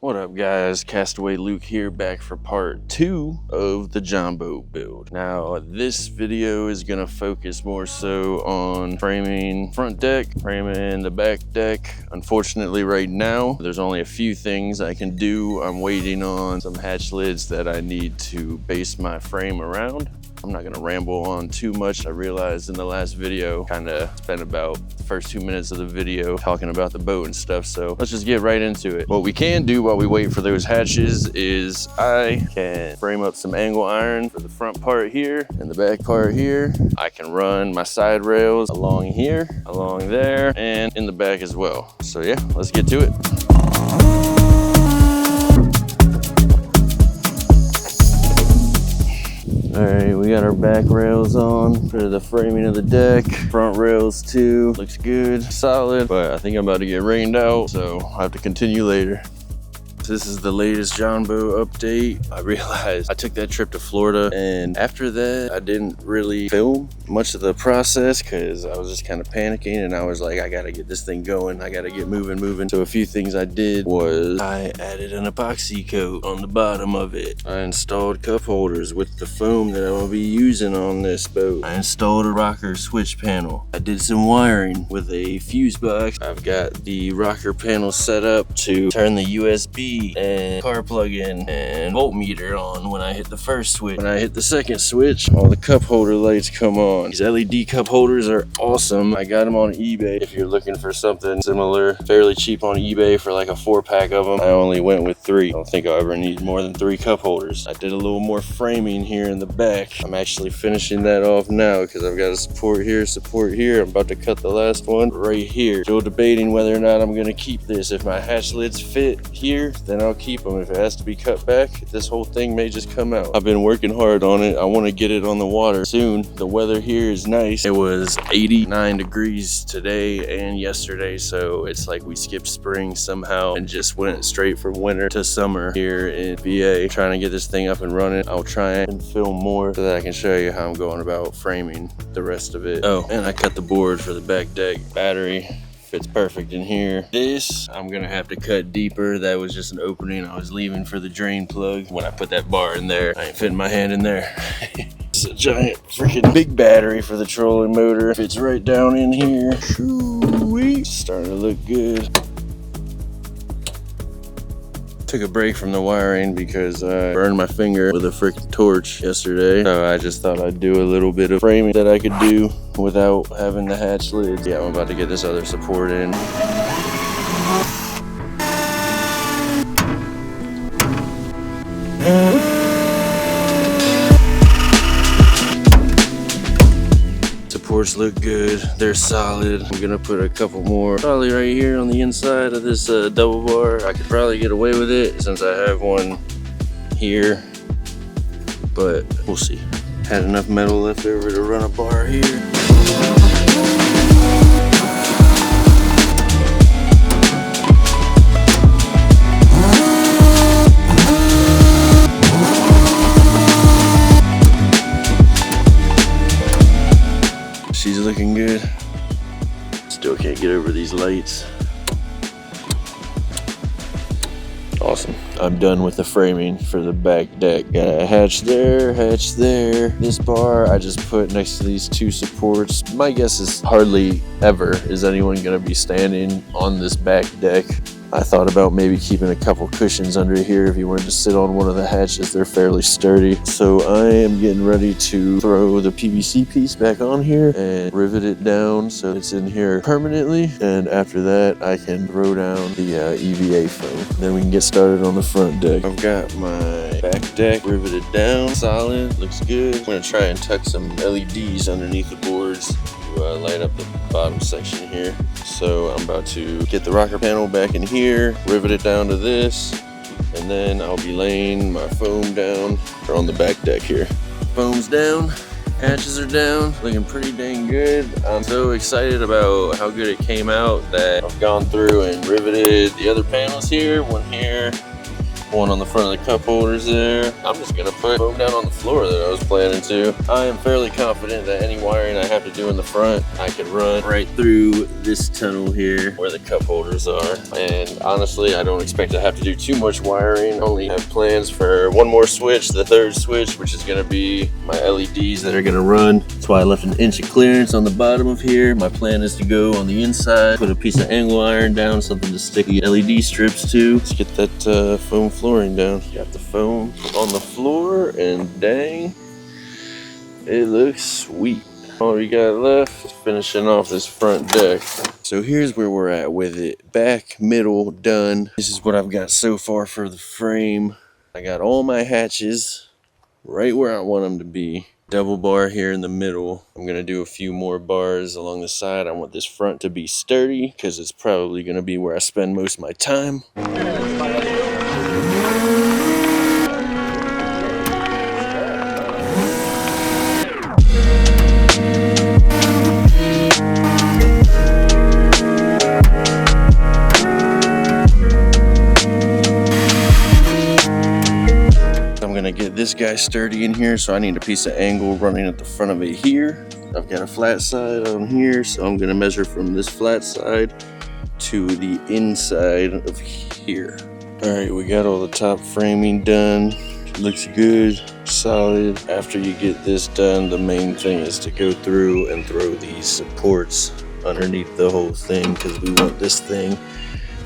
What up guys, Castaway Luke here, back for part 2 of the Jon Boat build. Now this video is going to focus more so on framing front deck, framing the back deck. Unfortunately right now there's only a few things I can do. I'm waiting on some hatch lids that I need to base my frame around. I'm not gonna ramble on too much. I realized in the last video, kind of spent about the first 2 minutes of the video talking about the boat and stuff, so let's just get right into it. What we can do while we wait for those hatches is I can frame up some angle iron for the front part here and the back part here. I can run my side rails along here, along there, and in the back as well. So yeah, let's get to it. All right, we got our back rails on for the framing of the deck. Front rails too, looks good, solid, but I think I'm about to get rained out, so I'll have to continue later. This is the latest Jon Boat update. I realized I took that trip to Florida, and after that I didn't really film much of the process because I was just kind of panicking, and I was like, I gotta get this thing going, I gotta get moving. So a few things I did was I added an epoxy coat on the bottom of it. I installed cup holders with the foam that I will be using on this boat. I installed a rocker switch panel. I did some wiring with a fuse box. I've got the rocker panel set up to turn the USB and car plug-in and voltmeter on when I hit the first switch. When I hit the second switch, all the cup holder lights come on. These LED cup holders are awesome. I got them on eBay. If you're looking for something similar, fairly cheap on eBay for like a 4-pack of them. I only went with 3. I don't think I'll ever need more than 3 cup holders. I did a little more framing here in the back. I'm actually finishing that off now because I've got a support here. I'm about to cut the last one right here. Still debating whether or not I'm gonna keep this. If my hatch lids fit here, then I'll keep them. If it has to be cut back, this whole thing may just come out. I've been working hard on it. I want to get it on the water soon. The weather here is nice. It was 89 degrees today and yesterday, so it's like we skipped spring somehow and just went straight from winter to summer here in VA. Trying to get this thing up and running. I'll try and film more so that I can show you how I'm going about framing the rest of it. Oh, and I cut the board for the back deck. Battery fits perfect in here. This I'm gonna have to cut deeper. That was just an opening I was leaving for the drain plug. When I put that bar in there, I ain't fitting my hand in there. It's a giant freaking big battery for the trolling motor. Fits right down in here. Shoo-wee. Starting to look good. Took a break from the wiring because I burned my finger with a freaking torch yesterday. So I just thought I'd do a little bit of framing that I could do without having the hatch lids. Yeah, I'm about to get this other support in. Supports look good, they're solid. I'm gonna put a couple more probably right here on the inside of this double bar. I could probably get away with it since I have one here, but we'll see. Had enough metal left over to run a bar here. She's looking good. Still can't get over these lights. Awesome. I'm done with the framing for the back deck. Got a hatch there, hatch there. This bar I just put next to these 2 supports. My guess is hardly ever is anyone gonna be standing on this back deck. I thought about maybe keeping a couple cushions under here if you wanted to sit on one of the hatches. They're fairly sturdy. So I am getting ready to throw the PVC piece back on here and rivet it down so it's in here permanently. And after that, I can throw down the EVA foam. Then we can get started on the front deck. I've got my back deck riveted down, solid, looks good. I'm gonna try and tuck some LEDs underneath the boards to light up the bottom section here. So I'm about to get the rocker panel back in here, rivet it down to this, and then I'll be laying my foam down on the back deck here. Foam's down, hatches are down, looking pretty dang good. I'm so excited about how good it came out that I've gone through and riveted the other panels here, one here, One on the front of the cup holders there. I'm just gonna put foam down on the floor that I was planning to. I am fairly confident that any wiring I have to do in the front, I can run right through this tunnel here where the cup holders are. And honestly, I don't expect to have to do too much wiring. I only have plans for one more switch, the third switch, which is gonna be my LEDs that are gonna run. That's why I left an inch of clearance on the bottom of here. My plan is to go on the inside, put a piece of angle iron down, something to stick the LED strips to. Let's get that foam flooring down. Got the foam on the floor, and dang, it looks sweet. All we got left is finishing off this front deck. So here's where we're at with it. Back, middle, done. This is what I've got so far for the frame. I got all my hatches right where I want them to be. Double bar here in the middle. I'm gonna do a few more bars along the side. I want this front to be sturdy because it's probably gonna be where I spend most of my time. Get this guy sturdy in here, so I need a piece of angle running at the front of it here. I've got a flat side on here, so I'm going to measure from this flat side to the inside of here. Alright, we got all the top framing done. Looks good, solid. After you get this done, the main thing is to go through and throw these supports underneath the whole thing, because we want this thing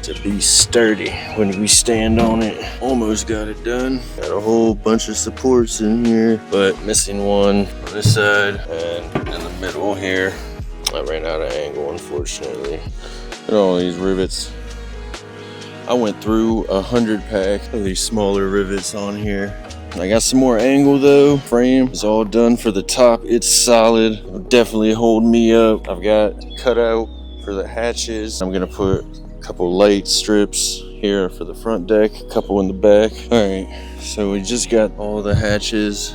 to be sturdy when we stand on it. Almost got it done. Got a whole bunch of supports in here, but missing one on this side and in the middle here. I ran out of angle, unfortunately. Look at all these rivets. I went through 100 pack of these smaller rivets on here. I got some more angle though. Frame is all done for the top. It's solid. It'll definitely hold me up. I've got cutout for the hatches. I'm gonna put couple light strips here for the front deck, a couple in the back. All right, so we just got all the hatches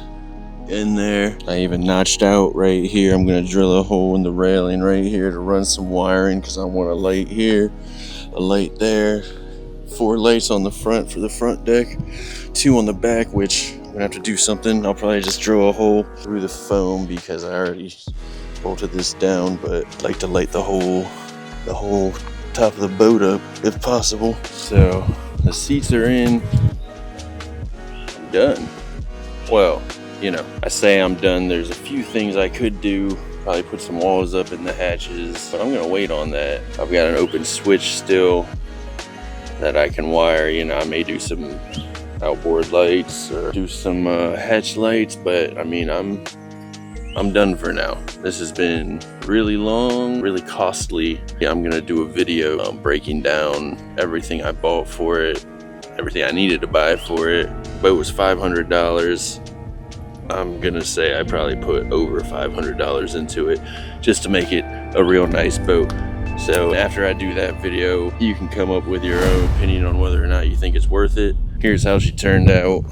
in there. I even notched out right here. I'm gonna drill a hole in the railing right here to run some wiring because I want a light here, a light there, 4 lights on the front for the front deck, 2 on the back, which I'm gonna have to do something. I'll probably just drill a hole through the foam because I already bolted this down, but I'd like to light the whole top of the boat up if possible. So the seats are in. I'm done. Well, you know, I say I'm done. There's a few things I could do. Probably put some walls up in the hatches, but I'm gonna wait on that. I've got an open switch still that I can wire. You know, I may do some outboard lights or do some hatch lights, but I mean, I'm done for now. This has been really long, really costly. Yeah, I'm gonna do a video breaking down everything I bought for it, everything I needed to buy for it. The boat was $500. I'm gonna say I probably put over $500 into it just to make it a real nice boat. So after I do that video, you can come up with your own opinion on whether or not you think it's worth it. Here's how she turned out.